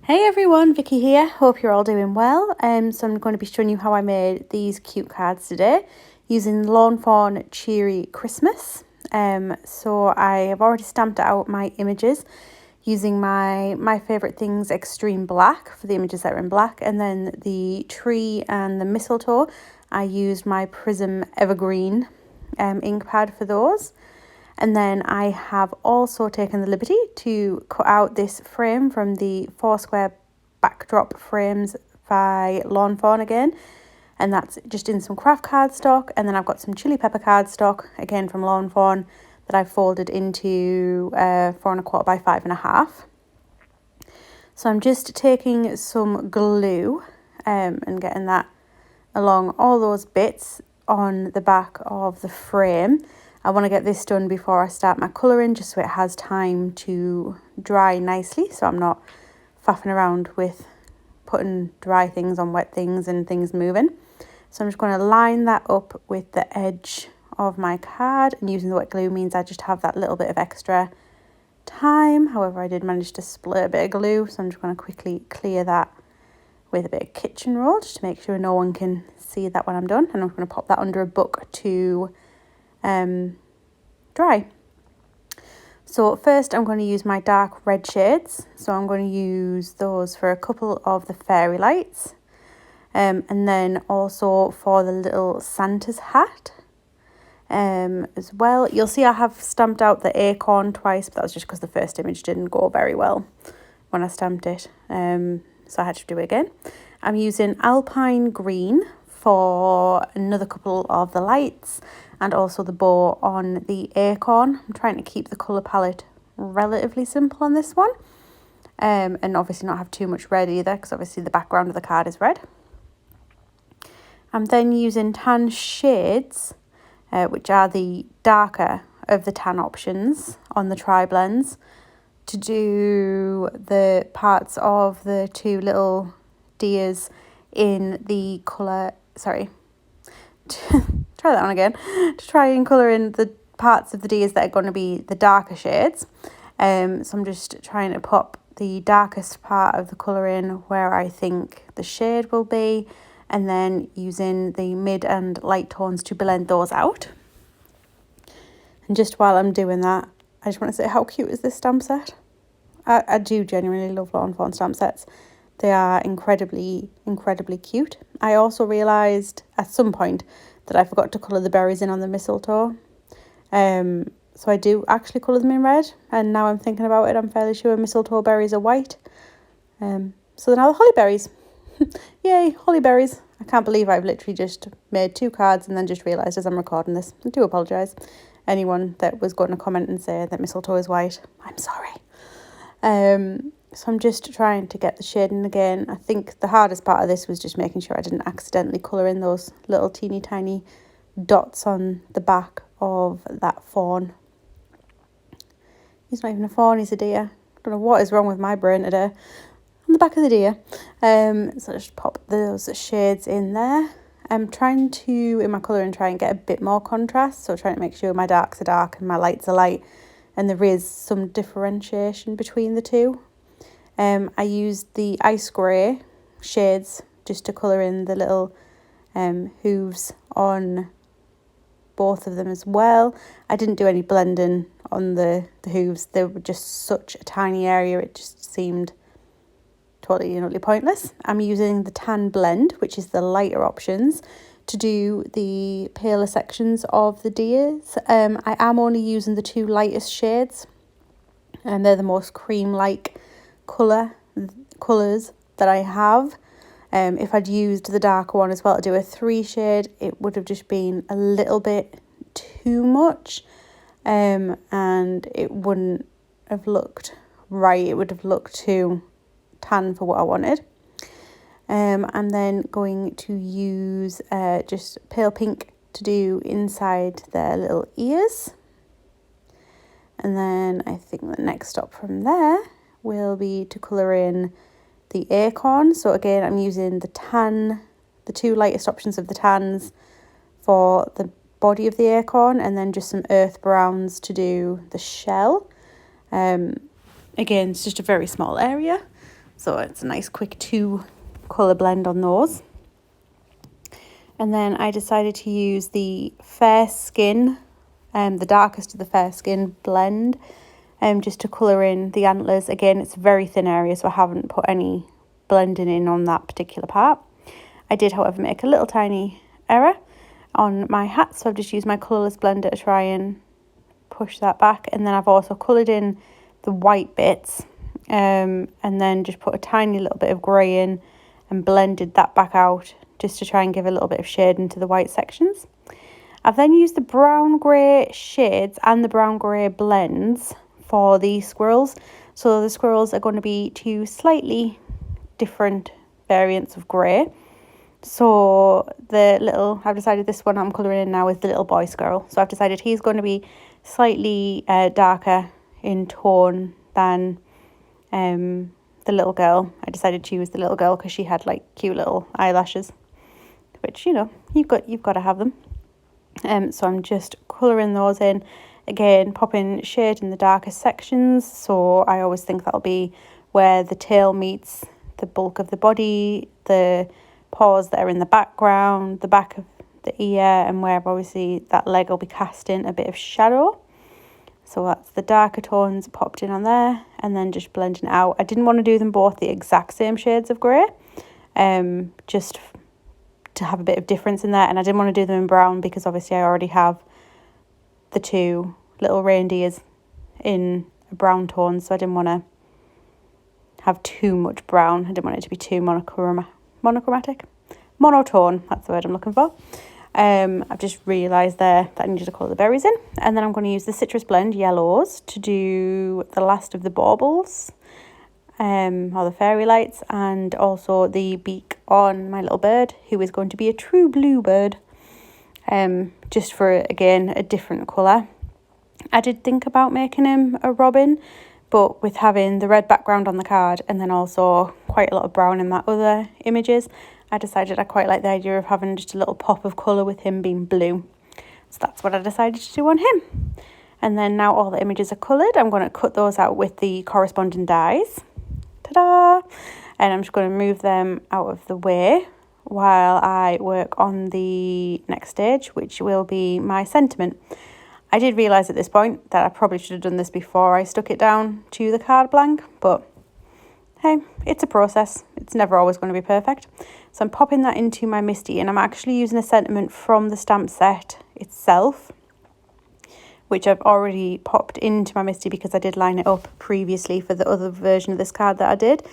Hey everyone, Vicky here. Hope you're all doing well. So I'm going to be showing you how I made these cute cards today using Lawn Fawn Cheery Christmas. So I have already stamped out my images using my favourite things Extreme Black for the images that are in black, and then the tree and the mistletoe I used my Prism Evergreen ink pad for those. And then I have also taken the liberty to cut out this frame from the 4 square backdrop frames by Lawn Fawn again. And that's just in some craft cardstock. And then I've got some chili pepper cardstock, again from Lawn Fawn, that I've folded into 4¼ by 5½. So I'm just taking some glue and getting that along all those bits on the back of the frame. I want to get this done before I start my colouring, just so it has time to dry nicely, so I'm not faffing around with putting dry things on wet things and things moving. So I'm just going to line that up with the edge of my card, and using the wet glue means I just have that little bit of extra time. However, I did manage to split a bit of glue, so I'm just going to quickly clear that with a bit of kitchen roll just to make sure no one can see that when I'm done. And I'm going to pop that under a book to dry. So first I'm going to use my dark red shades. So I'm going to use those for a couple of the fairy lights, and then also for the little Santa's hat as well. You'll see I have stamped out the acorn twice, but that was just because the first image didn't go very well when I stamped it, so I had to do it again. I'm using Alpine Green for another couple of the lights and also the bow on the acorn. I'm trying to keep the colour palette relatively simple on this one, and obviously not have too much red either, because obviously the background of the card is red. I'm then using tan shades, which are the darker of the tan options on the Triblends, to do the parts of the two little deers in the colour, try that one again, to try and colour in the parts of the deers that are going to be the darker shades. So I'm just trying to pop the darkest part of the colour in where I think the shade will be, and then using the mid and light tones to blend those out. And just while I'm doing that, I just want to say, how cute is this stamp set? I do genuinely love Lawn Fawn stamp sets. They are incredibly, incredibly cute. I also realised at some point that I forgot to colour the berries in on the mistletoe. So I do actually colour them in red, and now I'm thinking about it, I'm fairly sure mistletoe berries are white. So they're now the holly berries. Yay, holly berries. I can't believe I've literally just made 2 cards and then just realised as I'm recording this. I do apologise. Anyone that was going to comment and say that mistletoe is white, I'm sorry. So I'm just trying to get the shading again. I think the hardest part of this was just making sure I didn't accidentally colour in those little teeny tiny dots on the back of that fawn. He's not even a fawn, he's a deer. I don't know what is wrong with my brain today. On the back of the deer. So I just pop those shades in there. I'm trying to, in my colouring, try and get a bit more contrast. So trying to make sure my darks are dark and my lights are light, and there is some differentiation between the two. I used the ice grey shades just to colour in the little hooves on both of them as well. I didn't do any blending on the hooves. They were just such a tiny area, it just seemed totally and utterly pointless. I'm using the tan blend, which is the lighter options, to do the paler sections of the deers. I am only using the 2 lightest shades, and they're the most cream-like colours that I have. If I'd used the darker one as well to do a 3 shade, it would have just been a little bit too much, and it wouldn't have looked right. It would have looked too tan for what I wanted. I'm then going to use just pale pink to do inside their little ears. And then I think the next stop from there will be to colour in the acorn. So again, I'm using the 2 lightest options of the tans for the body of the acorn, and then just some earth browns to do the shell. Again, it's just a very small area. So it's a nice quick 2 colour blend on those. And then I decided to use the Fair Skin, the darkest of the Fair Skin blend, just to colour in the antlers. Again, it's a very thin area, so I haven't put any blending in on that particular part. I did, however, make a little tiny error on my hat, so I've just used my colourless blender to try and push that back. And then I've also coloured in the white bits, and then just put a tiny little bit of grey in and blended that back out just to try and give a little bit of shade into the white sections. I've then used the brown grey shades and the brown grey blends for the squirrels. So the squirrels are going to be 2 slightly different variants of grey. So I've decided this one I'm colouring in now is the little boy squirrel. So I've decided he's going to be slightly darker in tone than the little girl. I decided to use the little girl because she had like cute little eyelashes, which, you know, you've got to have them. So I'm just colouring those in. Again, popping shade in the darkest sections. So I always think that'll be where the tail meets the bulk of the body, the paws that are in the background, the back of the ear, and where obviously that leg will be casting a bit of shadow. So that's the darker tones popped in on there, and then just blending it out. I didn't want to do them both the exact same shades of grey, just to have a bit of difference in there. And I didn't want to do them in brown because obviously I already have the 2 little reindeers in a brown tone, so I didn't want to have too much brown. I didn't want it to be too monotone, that's the word I'm looking for. I've just realised there that I needed to colour the berries in, and then I'm going to use the citrus blend yellows to do the last of the baubles, or the fairy lights, and also the beak on my little bird, who is going to be a true blue bird, just for, again, a different colour. I did think about making him a robin, but with having the red background on the card and then also quite a lot of brown in that other images, I decided I quite like the idea of having just a little pop of colour with him being blue. So that's what I decided to do on him. And then now all the images are coloured, I'm going to cut those out with the corresponding dies. Ta-da! And I'm just going to move them out of the way while I work on the next stage, which will be my sentiment. I did realise at this point that I probably should have done this before I stuck it down to the card blank, but hey, it's a process. It's never always going to be perfect. So I'm popping that into my Misty, and I'm actually using a sentiment from the stamp set itself, which I've already popped into my Misty because I did line it up previously for the other version of this card that I did.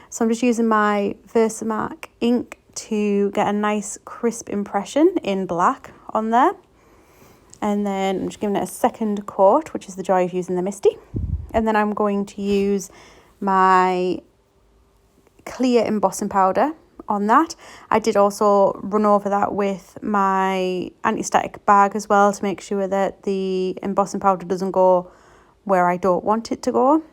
So I'm just using my Versamark ink to get a nice crisp impression in black on there. And then I'm just giving it a second coat, which is the joy of using the Misty. And then I'm going to use my clear embossing powder on that. I did also run over that with my anti-static bag as well to make sure that the embossing powder doesn't go where I don't want it to go,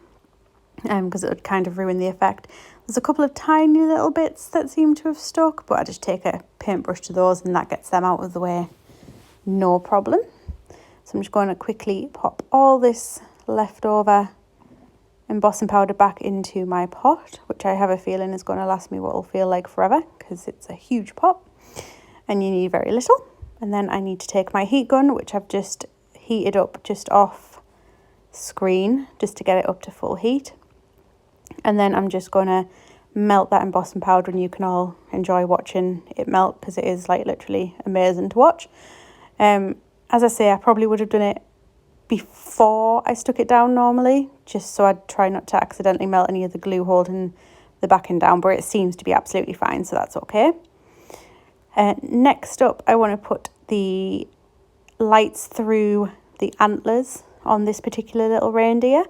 because it would kind of ruin the effect. There's a couple of tiny little bits that seem to have stuck, but I just take a paintbrush to those and that gets them out of the way, no problem. So I'm just going to quickly pop all this leftover embossing powder back into my pot, which I have a feeling is going to last me what will feel like forever because it's a huge pot and you need very little. And then I need to take my heat gun, which I've just heated up just off screen just to get it up to full heat. And then I'm just going to melt that embossing powder, and you can all enjoy watching it melt because it is like literally amazing to watch. As I say, I probably would have done it before I stuck it down normally, just so I'd try not to accidentally melt any of the glue holding the backing down, but it seems to be absolutely fine, so that's okay. Next up, I want to put the lights through the antlers on this particular little reindeer.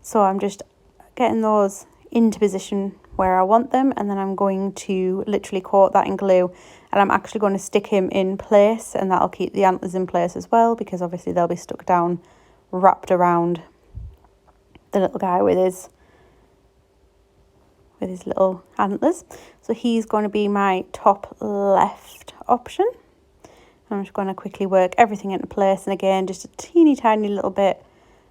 So I'm just getting those into position where I want them, and then I'm going to literally coat that in glue, and I'm actually going to stick him in place, and that'll keep the antlers in place as well, because obviously they'll be stuck down, wrapped around the little guy with his little antlers. So he's going to be my top left option. I'm just going to quickly work everything into place, and again just a teeny tiny little bit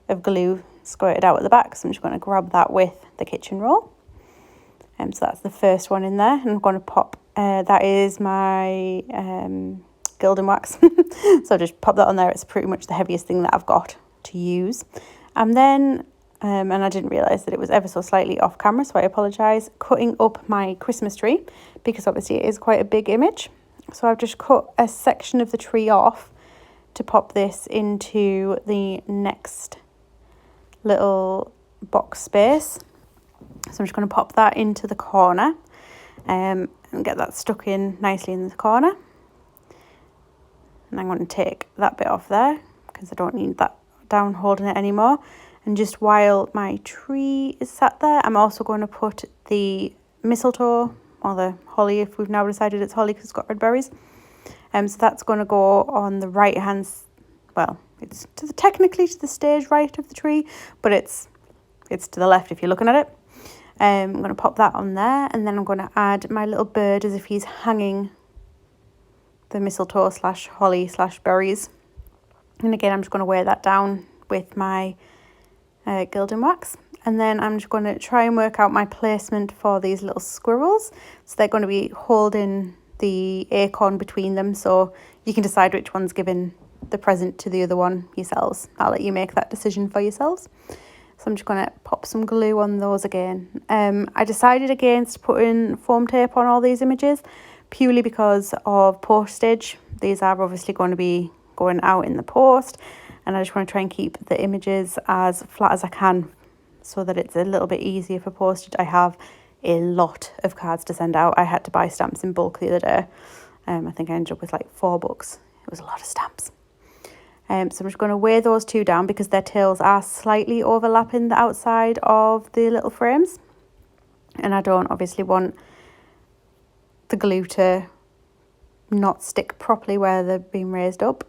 of glue squirted out at the back, so I'm just going to grab that with the kitchen roll. So that's the first one in there. And I'm going to pop, that is my gilding wax. So I'll just pop that on there. It's pretty much the heaviest thing that I've got to use. And then, and I didn't realise that it was ever so slightly off camera, so I apologise, cutting up my Christmas tree, because obviously it is quite a big image. So I've just cut a section of the tree off to pop this into the next little box space. So I'm just going to pop that into the corner and get that stuck in nicely in the corner. And I'm going to take that bit off there because I don't need that down holding it anymore. And just while my tree is sat there, I'm also going to put the mistletoe, or the holly, if we've now decided it's holly because it's got red berries. So that's going to go on the right hand, well, it's technically to the stage right of the tree, but it's to the left if you're looking at it. I'm going to pop that on there, and then I'm going to add my little bird as if he's hanging the mistletoe / holly / berries. And again, I'm just going to wear that down with my gilding wax. And then I'm just going to try and work out my placement for these little squirrels. So they're going to be holding the acorn between them, so you can decide which one's giving the present to the other one yourselves. I'll let you make that decision for yourselves. So I'm just going to pop some glue on those again. I decided against putting foam tape on all these images purely because of postage. These are obviously going to be going out in the post, and I just want to try and keep the images as flat as I can so that it's a little bit easier for postage. I have a lot of cards to send out. I had to buy stamps in bulk the other day. I think I ended up with like 4 books. It was a lot of stamps. So I'm just going to weigh those two down because their tails are slightly overlapping the outside of the little frames. And I don't obviously want the glue to not stick properly where they're being raised up.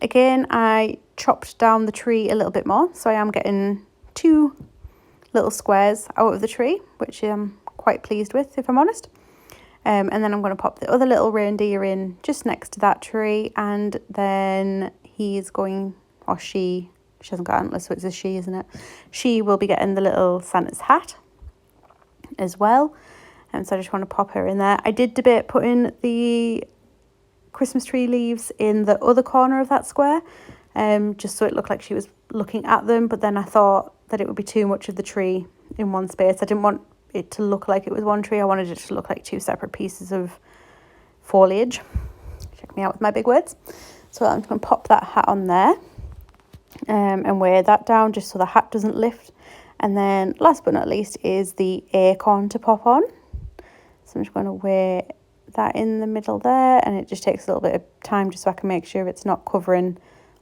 Again, I chopped down the tree a little bit more. So I am getting 2 little squares out of the tree, which I'm quite pleased with, if I'm honest. And then I'm going to pop the other little reindeer in just next to that tree, and then he's going, or she hasn't got antlers, so it's a she, isn't it? She will be getting the little Santa's hat as well. And so I just want to pop her in there. I did debate putting the Christmas tree leaves in the other corner of that square, just so it looked like she was looking at them, but then I thought that it would be too much of the tree in one space. I didn't want it to look like it was one tree. I wanted it to look like 2 separate pieces of foliage. Check me out with my big words. So I'm just going to pop that hat on there and weigh that down just so the hat doesn't lift. And then last but not least is the acorn to pop on. So I'm just going to weigh that in the middle there, and it just takes a little bit of time just so I can make sure it's not covering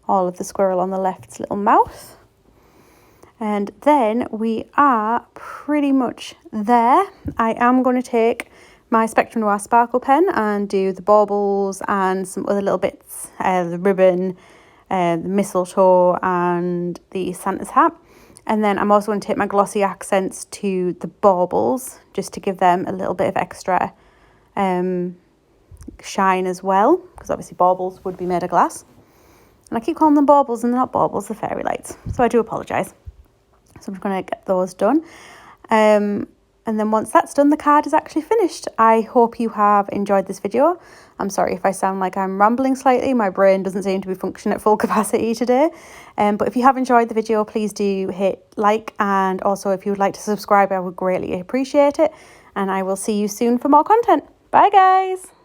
all of the squirrel on the left's little mouth. And then we are pretty much there. I am going to take my Spectrum Noir sparkle pen and do the baubles and some other little bits, the ribbon, the mistletoe and the Santa's hat. And then I'm also going to take my glossy accents to the baubles just to give them a little bit of extra shine as well, because obviously baubles would be made of glass. And I keep calling them baubles and they're not baubles, they're fairy lights. So I do apologise. So I'm just going to get those done. And then once that's done, the card is actually finished. I hope you have enjoyed this video. I'm sorry if I sound like I'm rambling slightly. My brain doesn't seem to be functioning at full capacity today. But if you have enjoyed the video, please do hit like. And also if you would like to subscribe, I would greatly appreciate it. And I will see you soon for more content. Bye guys.